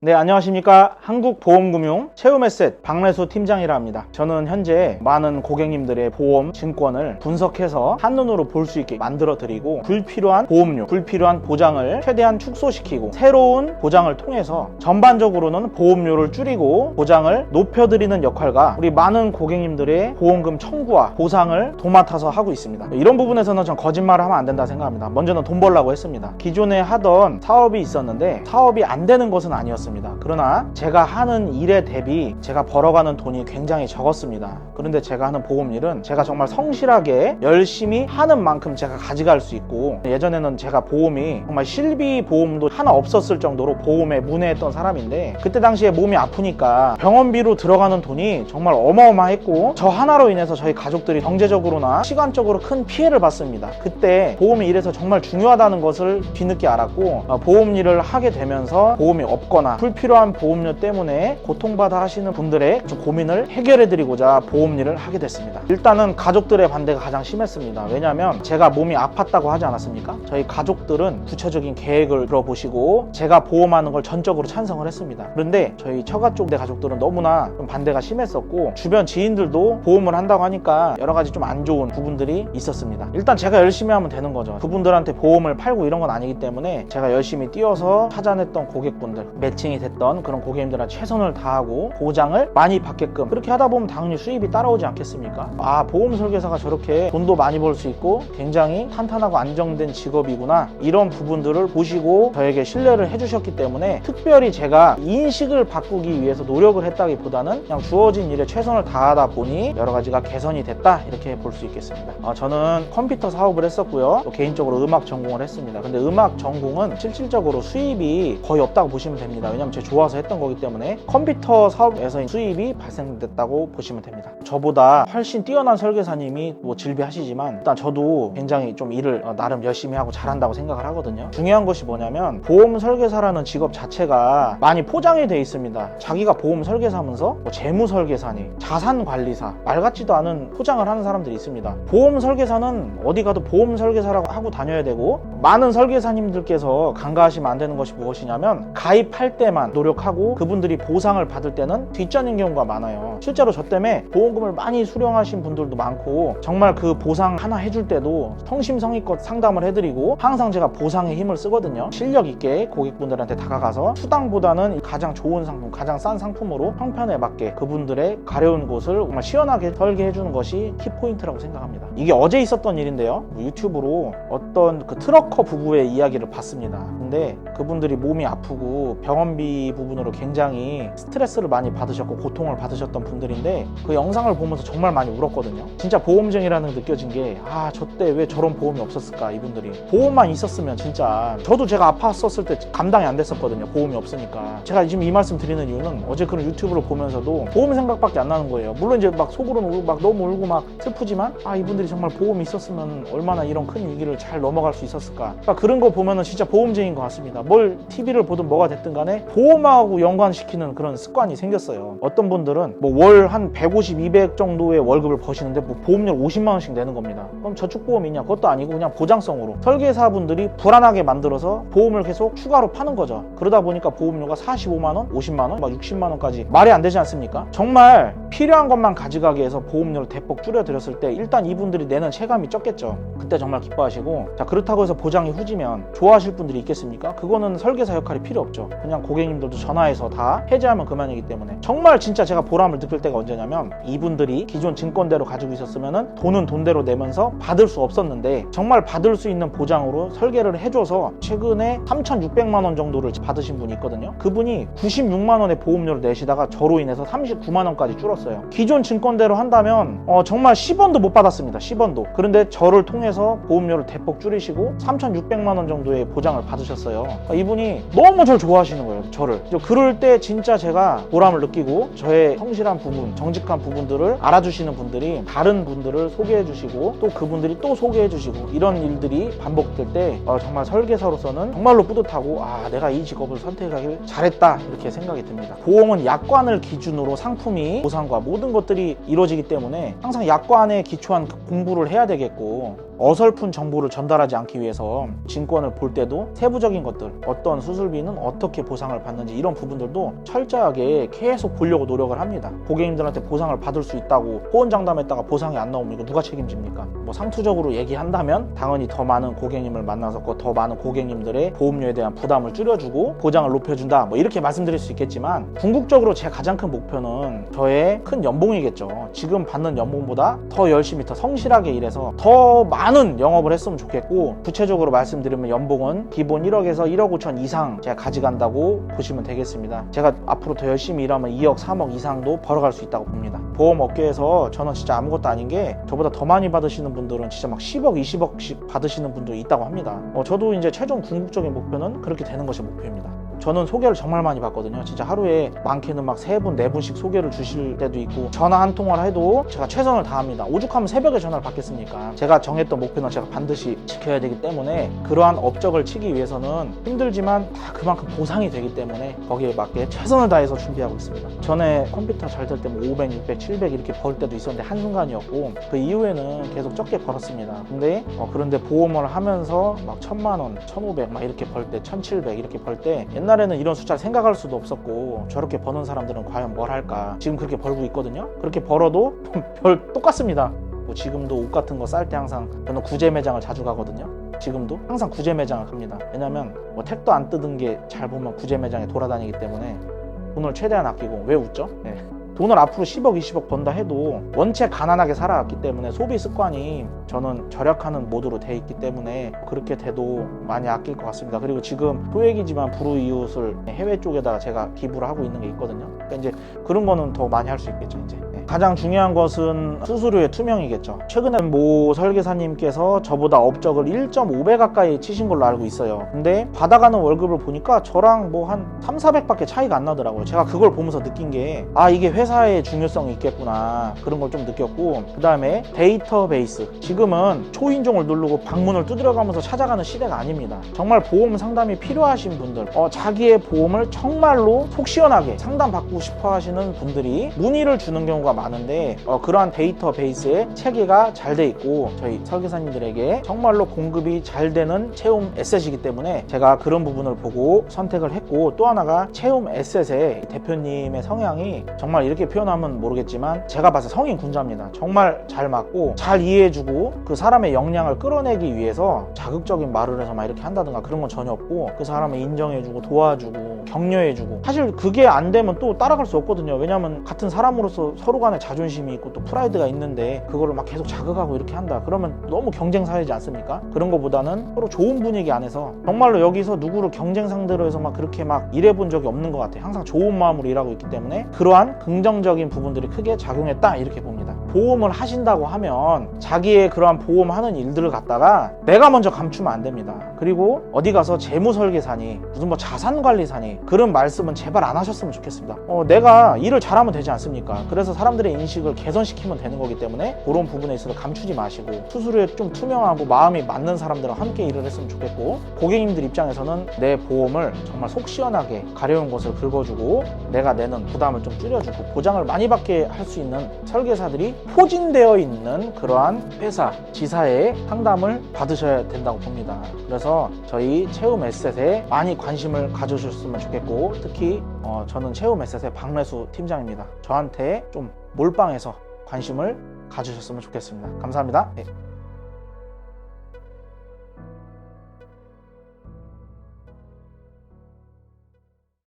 네, 안녕하십니까. 한국보험금융 채움에셋 박래수 팀장이라 합니다. 저는 현재 많은 고객님들의 보험 증권을 분석해서 한눈으로 볼 수 있게 만들어 드리고, 불필요한 보험료, 불필요한 보장을 최대한 축소시키고, 새로운 보장을 통해서 전반적으로는 보험료를 줄이고 보장을 높여드리는 역할과 우리 많은 고객님들의 보험금 청구와 보상을 도맡아서 하고 있습니다. 이런 부분에서는 전 거짓말을 하면 안 된다 생각합니다. 먼저는 돈 벌라고 했습니다. 기존에 하던 사업이 있었는데 사업이 안 되는 것은 아니었습니다. 그러나 제가 하는 일에 대비 제가 벌어가는 돈이 굉장히 적었습니다. 그런데 제가 하는 보험 일은 제가 정말 성실하게 열심히 하는 만큼 제가 가져갈 수 있고, 예전에는 제가 보험이 정말 실비 보험도 하나 없었을 정도로 보험에 문외했던 사람인데, 그때 당시에 몸이 아프니까 병원비로 들어가는 돈이 정말 어마어마했고, 저 하나로 인해서 저희 가족들이 경제적으로나 시간적으로 큰 피해를 봤습니다. 그때 보험이 이래서 정말 중요하다는 것을 뒤늦게 알았고, 보험 일을 하게 되면서 보험이 없거나 불필요한 보험료 때문에 고통받아 하시는 분들의 좀 고민을 해결해드리고자 보험 일을 하게 됐습니다. 일단은 가족들의 반대가 가장 심했습니다. 왜냐하면 제가 몸이 아팠다고 하지 않았습니까? 저희 가족들은 구체적인 계획을 들어보시고 제가 보험하는 걸 전적으로 찬성을 했습니다. 그런데 저희 처가 쪽 내 가족들은 너무나 좀 반대가 심했었고, 주변 지인들도 보험을 한다고 하니까 여러 가지 좀 안 좋은 부분들이 있었습니다. 일단 제가 열심히 하면 되는 거죠. 그분들한테 보험을 팔고 이런 건 아니기 때문에 제가 열심히 뛰어서 찾아냈던 고객분들, 매칭이 됐던 그런 고객님들한테 최선을 다하고 보장을 많이 받게끔, 그렇게 하다 보면 당연히 수입이 따라오지 않겠습니까? 보험 설계사가 저렇게 돈도 많이 벌 수 있고 굉장히 탄탄하고 안정된 직업이구나, 이런 부분들을 보시고 저에게 신뢰를 해주셨기 때문에 특별히 제가 인식을 바꾸기 위해서 노력을 했다기보다는 그냥 주어진 일에 최선을 다하다 보니 여러 가지가 개선이 됐다, 이렇게 볼 수 있겠습니다. 저는 컴퓨터 사업을 했었고요, 또 개인적으로 음악 전공을 했습니다. 근데 음악 전공은 실질적으로 수입이 거의 없다고 보시면 됩니다. 왜냐면 제가 좋아서 했던 거기 때문에 컴퓨터 사업에서 수입이 발생됐다고 보시면 됩니다. 저보다 훨씬 뛰어난 설계사님이 질비하시지만 일단 저도 굉장히 좀 일을 나름 열심히 하고 잘한다고 생각을 하거든요. 중요한 것이 뭐냐면, 보험 설계사라는 직업 자체가 많이 포장이 돼 있습니다. 자기가 보험 설계사면서 재무 설계사니, 자산 관리사, 말 같지도 않은 포장을 하는 사람들이 있습니다. 보험 설계사는 어디 가도 보험 설계사라고 하고 다녀야 되고, 많은 설계사님들께서 간과하시면 안 되는 것이 무엇이냐면, 가입할 때만 노력하고 그분들이 보상을 받을 때는 뒷전인 경우가 많아요. 실제로 저 때문에 보험금을 많이 수령하신 분들도 많고, 정말 그 보상 하나 해줄 때도 성심성의껏 상담을 해드리고 항상 제가 보상의 힘을 쓰거든요. 실력 있게 고객분들한테 다가가서 수당보다는 가장 좋은 상품, 가장 싼 상품으로 형편에 맞게 그분들의 가려운 곳을 정말 시원하게 설계해주는 것이 키포인트라고 생각합니다. 이게 어제 있었던 일인데요, 유튜브로 어떤 그 트럭커 부부의 이야기를 봤습니다. 근데 그분들이 몸이 아프고 병원비 부분으로 굉장히 스트레스를 많이 받으셨고 고통을 받으셨던 분들인데, 그 영상을 보면서 정말 많이 울었거든요. 진짜 보험증이라는 게 느껴진 게, 저 때 왜 저런 보험이 없었을까. 이분들이 보험만 있었으면, 진짜 저도 제가 아팠었을 때 감당이 안 됐었거든요, 보험이 없으니까. 제가 지금 이 말씀 드리는 이유는 어제 그런 유튜브를 보면서도 보험 생각밖에 안 나는 거예요. 물론 이제 막 속으로는 울고 막 너무 울고 막 슬프지만, 이분들이 정말 보험이 있었으면 얼마나 이런 큰 위기를 잘 넘어갈 수 있었을까. 그러니까 그런 거 보면은 진짜 보험증인 것 같습니다. 뭘 TV를 보든 뭐가 됐든 간에 보험하고 연관시키는 그런 습관이 생겼어요. 어떤 분들은 월 한 150, 200 정도의 월급을 버시는데 보험료 50만 원씩 내는 겁니다. 그럼 저축보험이냐? 그것도 아니고 그냥 보장성으로 설계사분들이 불안하게 만들어서 보험을 계속 추가로 파는 거죠. 그러다 보니까 보험료가 45만 원, 50만 원, 막 60만 원까지 말이 안 되지 않습니까? 정말 필요한 것만 가져가기 위해서 보험료를 대폭 줄여드렸을 때 일단 이분들이 내는 체감이 적겠죠. 그때 정말 기뻐하시고, 자, 그렇다고 해서 보장이 후지면 좋아하실 분들이 있겠습니까? 그거는 설계사 역할이 필요 없죠. 그냥 고객님들도 전화해서 다 해제하면 그만이기 때문에. 정말 진짜 제가 보람을 느낄 때가 언제냐면, 이분들이 기존 증권대로 가지고 있었으면은 돈은 돈대로 내면서 받을 수 없었는데, 정말 받을 수 있는 보장으로 설계를 해줘서 최근에 3,600만 원 정도를 받으신 분이 있거든요. 그분이 96만 원의 보험료를 내시다가 저로 인해서 39만 원까지 줄었어요. 기존 증권대로 한다면 정말 10원도 못 받았습니다. 10원도. 그런데 저를 통해서 보험료를 대폭 줄이시고 3,600만 원 정도의 보장을 받으셨어요. 이분이 너무 저를 좋아하시는 거예요, 저를. 그럴 때 진짜 제가 보람을 느끼고, 저의 성실한 부분, 정직한 부분들을 알아주시는 분들이 다른 분들을 소개해 주시고, 또 그분들이 또 소개해 주시고, 이런 일들이 반복될 때 정말 설계사로서는 정말로 뿌듯하고, 내가 이 직업을 선택하길 잘했다, 이렇게 생각이 듭니다. 보험은 약관을 기준으로 상품이 보상과 모든 것들이 이루어지기 때문에 항상 약관에 기초한 공부를 해야 되겠고, 어설픈 정보를 전달하지 않기 위해서 증권을 볼 때도 세부적인 것들, 어떤 수술비는 어떻게 보상을 받는지 이런 부분들도 철저하게 계속 보려고 노력을 합니다. 고객님들한테 보상을 받을 수 있다고 호언장담했다가 보상이 안 나오면 이거 누가 책임집니까? 뭐 상투적으로 얘기한다면 당연히 더 많은 고객님을 만나서 더 많은 고객님들의 보험료에 대한 부담을 줄여주고 보장을 높여준다, 뭐 이렇게 말씀드릴 수 있겠지만, 궁극적으로 제 가장 큰 목표는 저의 큰 연봉이겠죠. 지금 받는 연봉보다 더 열심히 더 성실하게 일해서 더 많은 영업을 했으면 좋겠고, 구체적으로 말씀드리면 연봉은 기본 1억에서 1억 5천 이상 제가 가져간다고 보시면 되겠습니다. 제가 앞으로 더 열심히 일하면 2억 3억 이상도 벌어갈 수 있다고 봅니다. 보험 업계에서 저는 진짜 아무것도 아닌 게, 저보다 더 많이 받으시는 분들은 진짜 막 10억 20억씩 받으시는 분도 있다고 합니다. 저도 이제 최종 궁극적인 목표는 그렇게 되는 것이 목표입니다. 저는 소개를 정말 많이 받거든요. 진짜 하루에 많게는 막 3분 4분씩 소개를 주실 때도 있고, 전화 한 통화를 해도 제가 최선을 다합니다. 오죽하면 새벽에 전화를 받겠습니까? 제가 정했던 목표는 제가 반드시 지켜야 되기 때문에, 그러한 업적을 치기 위해서는 힘들지만 다 그만큼 보상이 되기 때문에 거기에 맞게 최선을 다해서 준비하고 있습니다. 전에 컴퓨터 잘 될 때 뭐 500, 600, 700 이렇게 벌 때도 있었는데 한순간이었고, 그 이후에는 계속 적게 벌었습니다. 근데 그런데 보험을 하면서 막 1000만 원, 1500 막 이렇게 벌 때, 1700 이렇게 벌 때, 옛날에는 이런 숫자를 생각할 수도 없었고, 저렇게 버는 사람들은 과연 뭘 할까, 지금 그렇게 벌고 있거든요. 그렇게 벌어도 별 똑같습니다. 뭐 지금도 옷 같은 거 쌀 때 항상 저는 구제 매장을 자주 가거든요. 지금도 항상 구제 매장을 갑니다. 왜냐면 뭐 택도 안 뜯은 게 잘 보면 구제 매장에 돌아다니기 때문에 돈을 최대한 아끼고. 왜 웃죠? 네. 돈을 앞으로 10억 20억 번다 해도 원체 가난하게 살아왔기 때문에 소비 습관이 저는 절약하는 모드로 돼 있기 때문에 그렇게 돼도 많이 아낄 것 같습니다. 그리고 지금 소액이지만 불우이웃을 해외 쪽에다가 제가 기부를 하고 있는 게 있거든요. 그러니까 이제 그런 거는 더 많이 할 수 있겠죠. 이제 가장 중요한 것은 수수료의 투명이겠죠. 최근에 모 설계사님께서 저보다 업적을 1.5배 가까이 치신 걸로 알고 있어요. 근데 받아가는 월급을 보니까 저랑 뭐 한 3,400밖에 차이가 안 나더라고요. 제가 그걸 보면서 느낀 게, 이게 회사의 중요성이 있겠구나, 그런 걸 좀 느꼈고, 그 다음에 데이터베이스. 지금은 초인종을 누르고 방문을 두드려가면서 찾아가는 시대가 아닙니다. 정말 보험 상담이 필요하신 분들, 자기의 보험을 정말로 속 시원하게 상담받고 싶어 하시는 분들이 문의를 주는 경우가 많은데, 그러한 데이터베이스의 체계가 잘 돼 있고 저희 설계사님들에게 정말로 공급이 잘 되는 채움 에셋이기 때문에 제가 그런 부분을 보고 선택을 했고, 또 하나가 채움 에셋의 대표님의 성향이 정말 이렇게 표현하면 모르겠지만 제가 봐서 성인 군자입니다. 정말 잘 맞고 잘 이해해주고, 그 사람의 역량을 끌어내기 위해서 자극적인 말을 해서 막 이렇게 한다든가 그런 건 전혀 없고, 그 사람을 인정해주고 도와주고 격려해주고. 사실 그게 안 되면 또 따라갈 수 없거든요. 왜냐면 같은 사람으로서 서로 간에 자존심이 있고 또 프라이드가 있는데 그거를 막 계속 자극하고 이렇게 한다 그러면 너무 경쟁 사회지 않습니까? 그런 거보다는 서로 좋은 분위기 안에서, 정말로 여기서 누구를 경쟁 상대로 해서 막 그렇게 막 일해본 적이 없는 것 같아요. 항상 좋은 마음으로 일하고 있기 때문에 그러한 긍정적인 부분들이 크게 작용했다, 이렇게 봅니다. 보험을 하신다고 하면 자기의 그러한 보험하는 일들을 갖다가 내가 먼저 감추면 안 됩니다. 그리고 어디 가서 재무설계사니 무슨 뭐 자산관리사니 그런 말씀은 제발 안 하셨으면 좋겠습니다. 내가 일을 잘하면 되지 않습니까? 그래서 사람들의 인식을 개선시키면 되는 거기 때문에 그런 부분에 있어서 감추지 마시고, 수수료에 좀 투명하고 마음이 맞는 사람들과 함께 일을 했으면 좋겠고, 고객님들 입장에서는 내 보험을 정말 속 시원하게 가려운 것을 긁어주고 내가 내는 부담을 좀 줄여주고 보장을 많이 받게 할 수 있는 설계사들이 포진되어 있는 그러한 회사, 지사의 상담을 받으셔야 된다고 봅니다. 그래서 저희 채움 에셋에 많이 관심을 가져주셨으면 좋겠고, 특히 저는 채움 에셋의 박래수 팀장입니다. 저한테 좀 몰빵해서 관심을 가주셨으면 좋겠습니다. 감사합니다. 네.